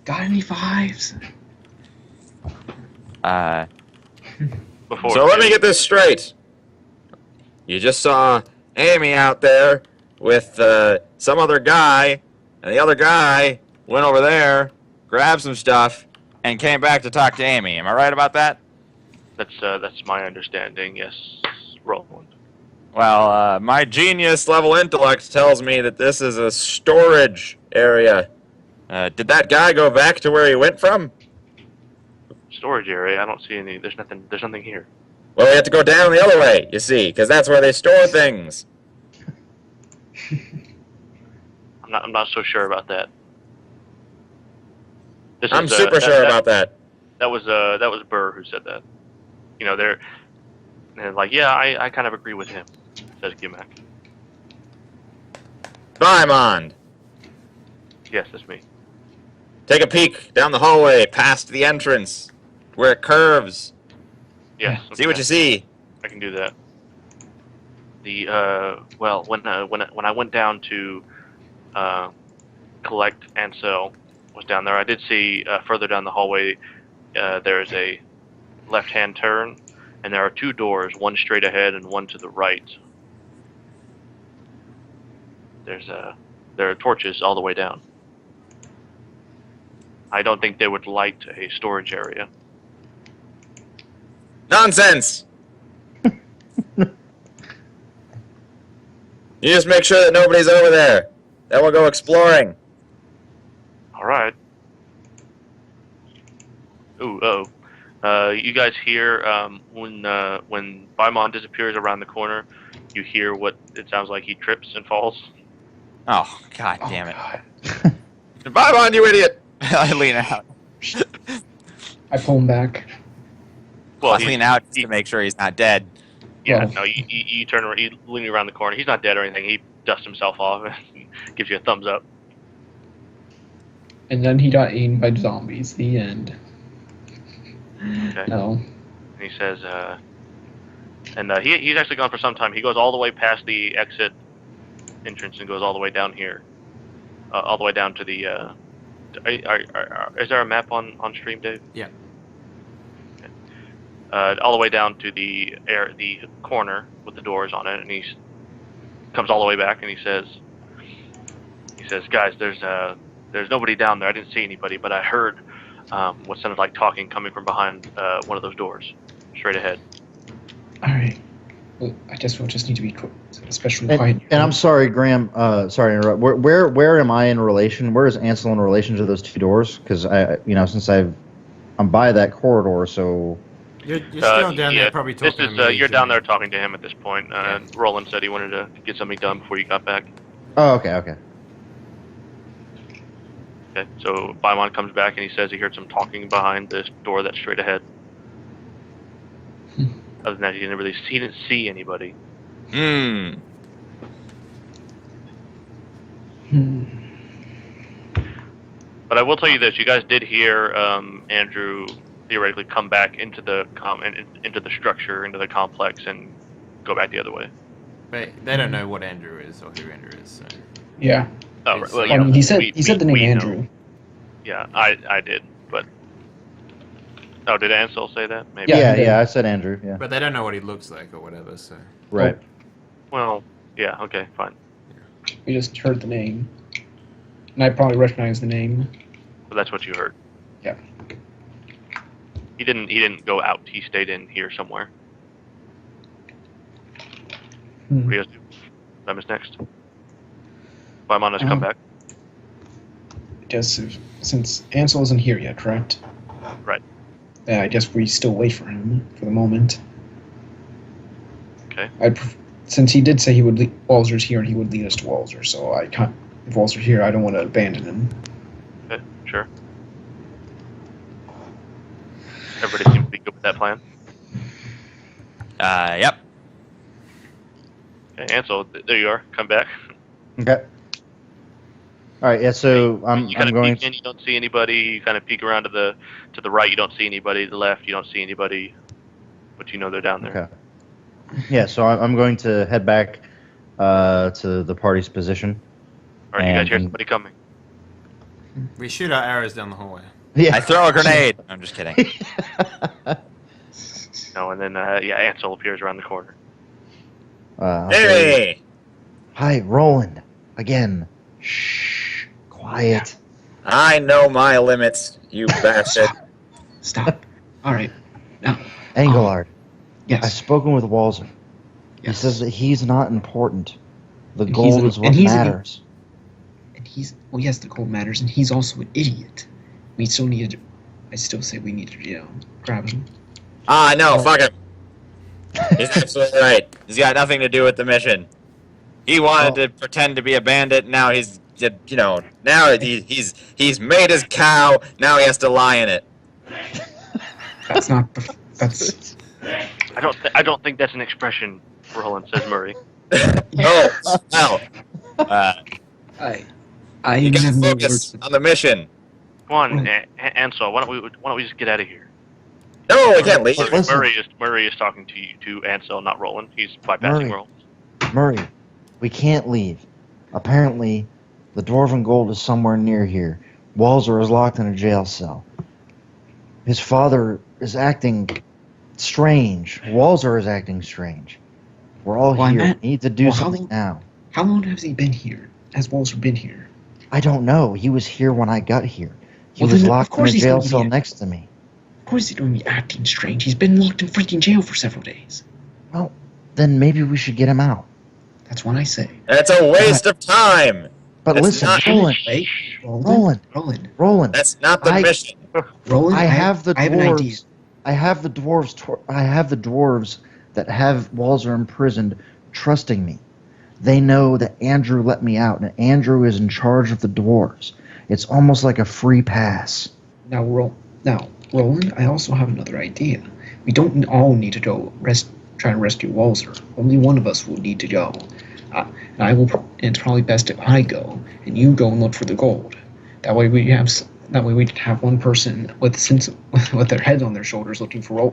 Got any 5s?
Before,
So let me get this straight. You just saw Amy out there with some other guy, and the other guy
Went over there, grabbed some stuff, and came back to talk to Amy. Am I right about that?
That's my understanding, yes, Roland.
Well,
my genius level intellect tells me that this is a storage area. Did that guy go back to where he went from?
Storage area, I don't see any, there's nothing here.
Well, we have to go down the other way, you see, because that's where they store things.
I'm not so sure about that.
I'm super sure about that.
That was Burr who said that. You know, they're like, yeah, I kind of agree with him, says Gimac.
Vimond,
Yes, that's me.
take a peek down the hallway past the entrance, where it curves.
Yes.
See what you see.
I can do that. Well, when I went down to collect Ansel was down there, I did see further down the hallway there is a left-hand turn, and there are 2 doors, one straight ahead and one to the right. There are torches all the way down. I don't think they would light a storage area.
Nonsense! You just make sure that nobody's over there. Then we'll go exploring.
All right. Ooh, you guys hear when Baimon disappears around the corner, you hear what it sounds like he trips and falls.
oh, god damn it.
God.
Bye, on you idiot!
I lean out.
I pull him back.
Well,
I lean out just to make sure he's not dead.
Yeah,
Well-
no, you turn around, you lean around the corner. He's not dead or anything. He dusts himself off and gives you a thumbs up.
And then he got eaten by zombies. The end.
Okay.
No.
And he says, he's actually gone for some time. He goes all the way past the exit entrance and goes all the way down here, all the way down to the. Is there a map on stream, Dave?
Yeah.
Okay. All the way down to the corner with the doors on it, and he comes all the way back, and he says, guys, there's nobody down there. I didn't see anybody, but I heard what sounded like talking coming from behind one of those doors, straight ahead.
Alright. Well, I guess we'll just need to be especially
And,
quiet.
and I'm sorry, Graham. Sorry to interrupt. Where am I in relation? Where is Ansel in relation to those 2 doors? Because since I'm by that corridor, so.
You're still down
yeah,
there probably talking
This is
to me.
you're down there talking to him at this point. Roland said he wanted to get something done before you got back.
Oh, okay.
Okay, so Baimon comes back and he says he heard some talking behind this door that's straight ahead. Other than that, he didn't see anybody.
Hmm.
But I will tell you this: you guys did hear Andrew theoretically come back into the into the structure, into the complex, and go back the other way.
But they don't know what Andrew is or who Andrew is. So.
Yeah.
Oh, right. Well,
I mean, he said the name
we know.
Andrew.
Yeah, I did, but oh, did Ansel say that? Maybe.
Yeah, I said Andrew. Yeah.
But they don't know what he looks like or whatever. So.
Right.
Well, yeah. Okay, fine.
We just heard the name. And I probably recognize the name.
But that's what you heard.
Yeah.
He didn't go out. He stayed in here somewhere. What do you guys do? Them is next. Baimon has come back.
I guess since Ansel isn't here yet, correct?
Right.
Yeah, I guess we still wait for him for the moment.
Okay.
Since he did say he would Walzer's here and he would lead us to Walzer, so I can't. If Walzer's here, I don't want to abandon him.
Okay, sure. Everybody seems to be good with that plan.
Yep.
Okay, Ansel, there you are. Come back.
Okay. All right. Yeah. So I'm
You kind of
going.
peek in. You don't see anybody. You kind of peek around to the right. You don't see anybody. To the left, you don't see anybody. But you know they're down there.
Okay. Yeah, so I'm going to head back to the party's position.
All right, you guys
And-
hear somebody coming?
We shoot our arrows down the hallway.
Yeah.
I throw a grenade. I'm just kidding.
No, and then Ansel appears around the corner.
I'll say,
Hey!
hi, Roland. Again. Shh. Quiet.
I know my limits, you bastard.
Stop. All right. Now,
Engelard. I've
yes.
spoken with Walzer. He
Yes.
says that he's not important. The
And
gold
he's
is
an-
what
and he's an-
matters.
And yes, the gold matters, and he's also an idiot. We still need to. I still say we need to, grab him.
Ah, no, fuck him. He's absolutely right. He's got nothing to do with the mission. He wanted to pretend to be a bandit. Now he's, now he's made his cow. Now he has to lie in it.
That's not the. That's.
I don't think that's an expression, Roland, says Murray.
Oh, no.
I
You gotta
have no
focus
words.
on the mission.
Come on, Ansel. Why don't we just get out of here?
No, we can't leave.
Listen.
Murray is talking to you, to Ansel, not Roland. He's bypassing
Murray.
Roland.
Murray, we can't leave. Apparently, the Dwarven gold is somewhere near here. Walzer is locked in a jail cell. His father is acting strange. Walzer is acting strange. We're all
Why
here.
not?
We need to do
Well, how
something
long-
now.
How long has he been here? Has Walter been here?
I don't know. He was here when I got here. He
Well,
was
then, of
locked in
course
a
he's
jail
gonna be
cell
here.
next to me.
Of course he's going to be acting strange. He's been locked in freaking jail for several days.
Well, then maybe we should get him out.
That's what I say.
That's a waste of time.
But
That's
listen,
not-
Roland,
Wait, Roland.
Roland.
Roland.
Roland,
That's not the
I-
mission.
Roland.
I have the
I have an idea.
dwarves. I have the dwarves. I have the dwarves that have Walzer imprisoned, trusting me. They know that Andrew let me out, and Andrew is in charge of the dwarves. It's almost like a free pass.
Now, Roland, I also have another idea. We don't all need to go try and rescue Walzer. Only one of us will need to go. And I will. And it's probably best if I go and you go and look for the gold. That way we can have one person with their head on their shoulders looking for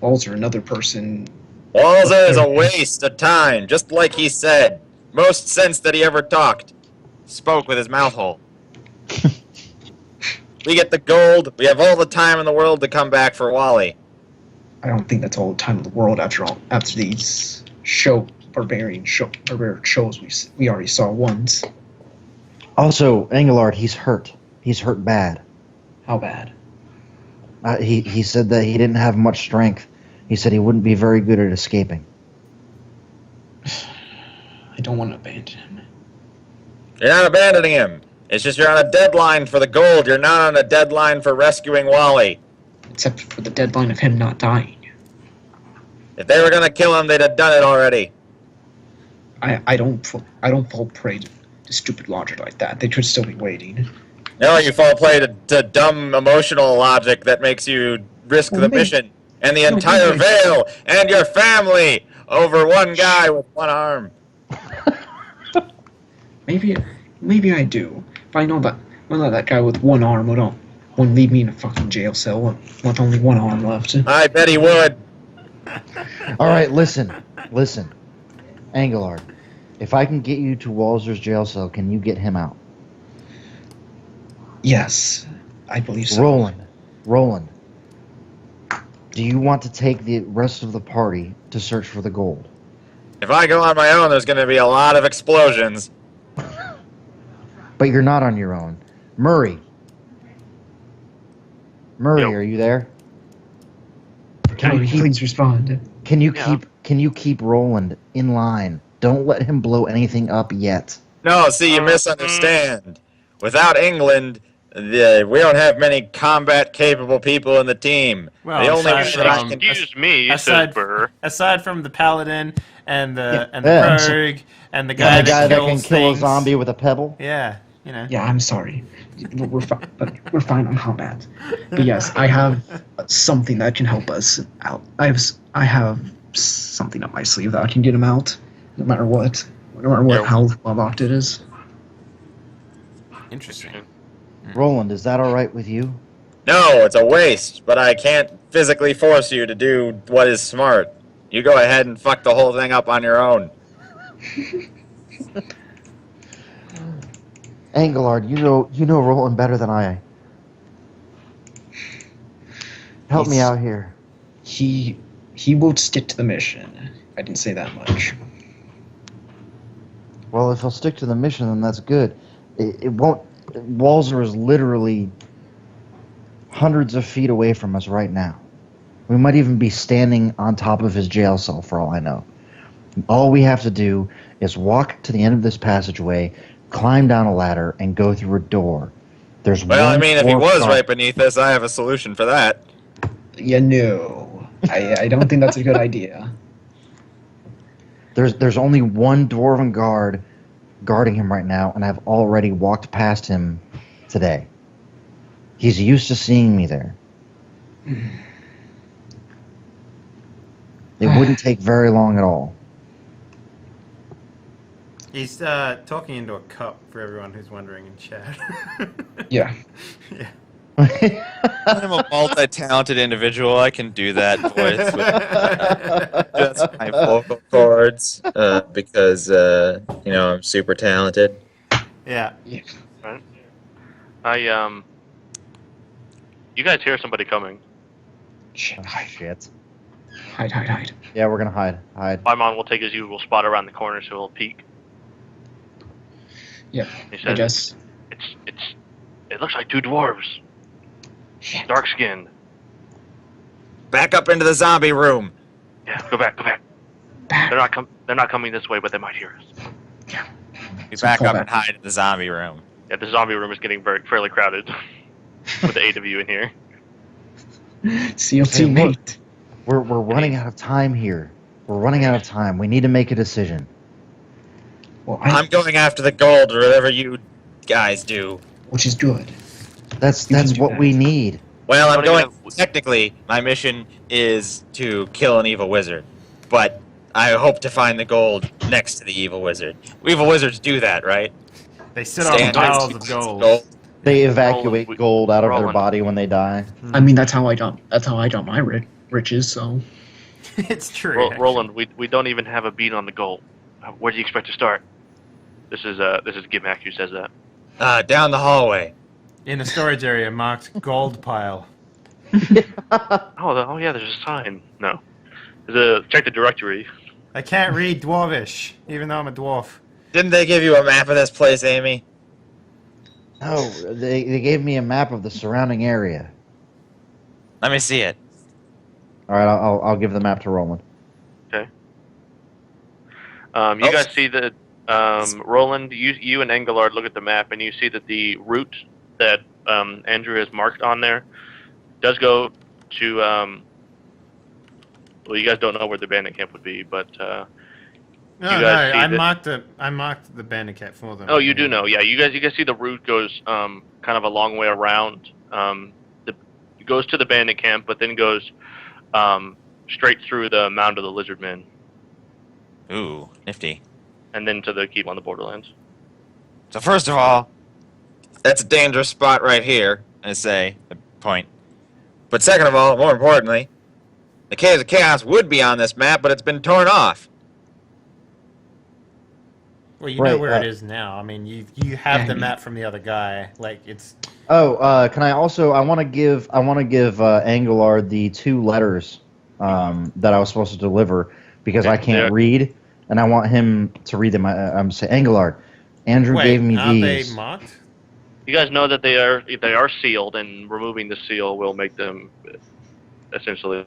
Walzer. Another person.
Walzer is a waste of time, just like he said. Most sense that he ever talked. Spoke with his mouth hole. We get the gold. We have all the time in the world to come back for Wally.
I don't think that's all the time in the world after these barbaric shows we already saw once.
Also, Engelard, he's hurt. He's hurt bad.
How bad?
He said that he didn't have much strength. He said he wouldn't be very good at escaping.
I don't want to abandon him.
You're not abandoning him. It's just you're on a deadline for the gold. You're not on a deadline for rescuing Wally.
Except for the deadline of him not dying.
If they were gonna kill him, they'd have done it already.
I don't fall prey to stupid logic like that. They should still be waiting.
No, you fall prey to dumb emotional logic that makes you risk
Well,
the
maybe-
mission and the
No,
entire
maybe-
Vale and your family over one guy with one arm.
Maybe I do. If I know that guy with one arm won't leave me in a fucking jail cell with only one arm left.
I bet he would.
All right, listen. Engelard, if I can get you to Walzer's jail cell, can you get him out?
Yes, I believe so.
Roland, do you want to take the rest of the party to search for the gold?
If I go on my own, there's gonna be a lot of explosions.
But you're not on your own. Murray,
Yo.
are you there?
Murray, please respond.
Can you
Yeah.
keep Roland in line? Don't let him blow anything up yet.
No, see, you misunderstand. Without England, we don't have many combat-capable people in the team.
Well,
the only
aside
one that I
from-
can...
Excuse me,
aside-
says Burr.
Aside from the paladin and the
Yeah.
rogue and the guy,
The guy that can
kills
kill a
things.
zombie with a pebble.
Yeah, you know.
Yeah, I'm sorry. But we're fine on combat. But yes, I have something that can help us out. I have something up my sleeve that I can get him out, no matter what. No matter what,
Yeah.
how well locked it is.
Interesting.
Roland, is that all right with you?
No, it's a waste, but I can't physically force you to do what is smart. You go ahead and fuck the whole thing up on your own.
Engelard, you know Roland better than I. Help me out here.
He won't stick to the mission. I didn't say that much.
Well, if he'll stick to the mission, then that's good. It won't. Walzer is literally hundreds of feet away from us right now. We might even be standing on top of his jail cell for all I know. All we have to do is walk to the end of this passageway, climb down a ladder, and go through a door. There's
Well,
one
I mean, if he
floor
was
front-
right beneath us, I have a solution for that.
Yeah, no. I don't think that's a good idea.
There's only one dwarven guard guarding him right now, and I've already walked past him today. He's used to seeing me there. It wouldn't take very long at all.
He's talking into a cup for everyone who's wondering in chat.
Yeah.
Yeah.
I'm a multi-talented individual. I can do that voice with just my vocal cords because I'm super talented.
Yeah.
Right. You guys hear somebody coming.
Shit, hide.
Shit.
Hide.
Yeah, we're gonna hide.
Paimon will take his usual spot around the corner, so he'll peek.
Yeah,
He
I
says,
guess.
It looks like two dwarves,
Shit.
dark skinned.
Back up into the zombie room.
Yeah, go back.
Back.
They're not coming this way, but they might hear us.
We
So
back
fall
up
back.
and hide in the zombie room.
Yeah, the zombie room is getting fairly crowded with the 8 of you in here.
See your
Hey, look.
teammate.
We're running out of time here. We're running out of time. We need to make a decision.
Well,
I'm going after the gold or whatever you guys do.
which is good.
That's
You can do
what
that.
we need.
Well, I'm
What are
going.
you gonna-
Technically, my mission is to kill an evil wizard, but I hope to find the gold next to the evil wizard. Evil wizards do that, right?
They sit on
Stand
piles
next
of
to
gold.
They evacuate
Roland,
gold out of their
Roland.
body when they die.
I mean, that's how I got my riches. So
It's true. actually.
Roland, we don't even have a beat on the gold. Where do you expect to start? This is Gimac who says that.
Down the hallway.
In a storage area marked gold pile.
Oh yeah, there's a sign. No, check the directory.
I can't read Dwarvish, even though I'm a dwarf.
Didn't they give you a map of this place, Amy?
No, they gave me a map of the surrounding area.
Let me see it.
All right, I'll give the map to Roland.
Okay. You guys see that Roland, you and Engelard look at the map, and you see that the route that Andrew has marked on there does go to. Well, you guys don't know where the bandit camp would be, but
No,
You guys see
I
that-
marked the bandit cat for them.
oh, you do know, yeah. You guys see the route goes kind of a long way around. It goes to the bandit camp, but then goes straight through the mound of the lizard men,
Ooh, nifty.
and then to the keep on the Borderlands.
So first of all, that's a dangerous spot right here. I say, a point.
But second of all, more importantly, the Caves of Chaos would be on this map, but it's been torn off.
Well, you know
Right,
where it is now. I mean, you have the
Yeah.
map from the other guy. Like it's.
Oh, can I also? I want to give Engelard the 2 letters that I was supposed to deliver because I can't
Yeah.
read, and I want him to read them. I'm saying, Engelard, Andrew
Wait,
gave me
aren't
these.
they marked?
You guys know that they are sealed, and removing the seal will make them essentially,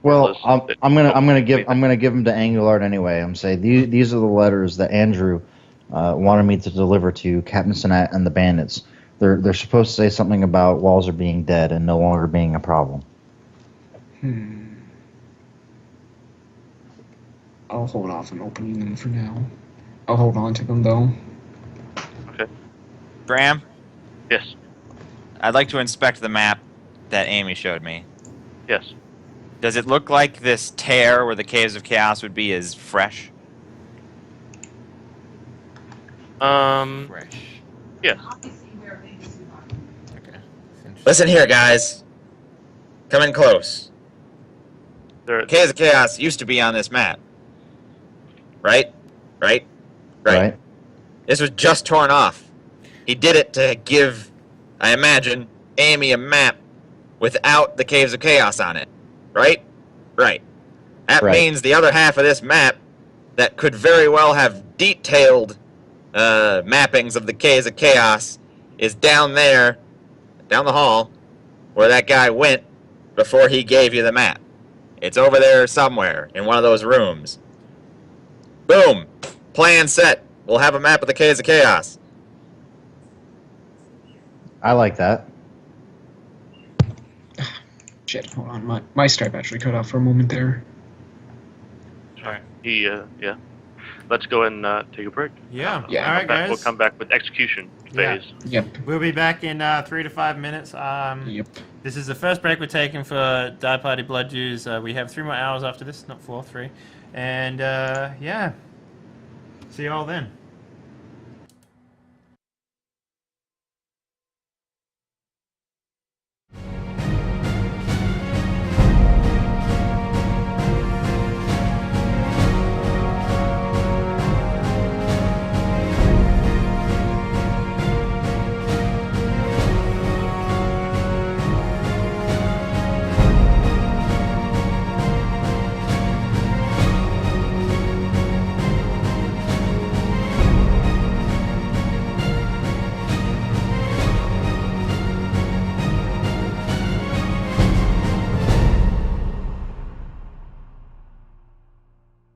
Well,
Let's-
I'm gonna give them to Engelard anyway. I'm saying these are the letters that Andrew wanted me to deliver to Captain Sinat and the bandits. They're supposed to say something about Walzer being dead and no longer being a problem.
I'll hold off on opening them for now. I'll hold on to them though.
Graham,
yes,
I'd like to inspect the map that Amy showed me.
yes.
Does it look like this tear where the Caves of Chaos would be is fresh?
Fresh.
Yes.
Okay. It's interesting.
Listen here, guys. Come in close. Chaos of Chaos used to be on this map. Right?
Right.
This was just torn off. He did it to give, I imagine, Amy a map without the Caves of Chaos on it. Right? That
Right.
means the other half of this map that could very well have detailed mappings of the Caves of Chaos is down there, down the hall, where that guy went before he gave you the map. It's over there somewhere in one of those rooms. Boom! Plan set. We'll have a map of the Caves of Chaos.
I like that.
Shit, hold on. My Stripe actually cut off for a moment there.
Alright.
Yeah. Let's go and take a break.
Yeah.
Yeah.
Alright, guys.
We'll come back with execution
Yeah.
phase.
Yep.
We'll be back in 3 to 5 minutes.
Yep.
This is the first break we're taking for Die Party Blood Jews. We have 3 more hours after this, not 4, 3. And yeah. See you all then.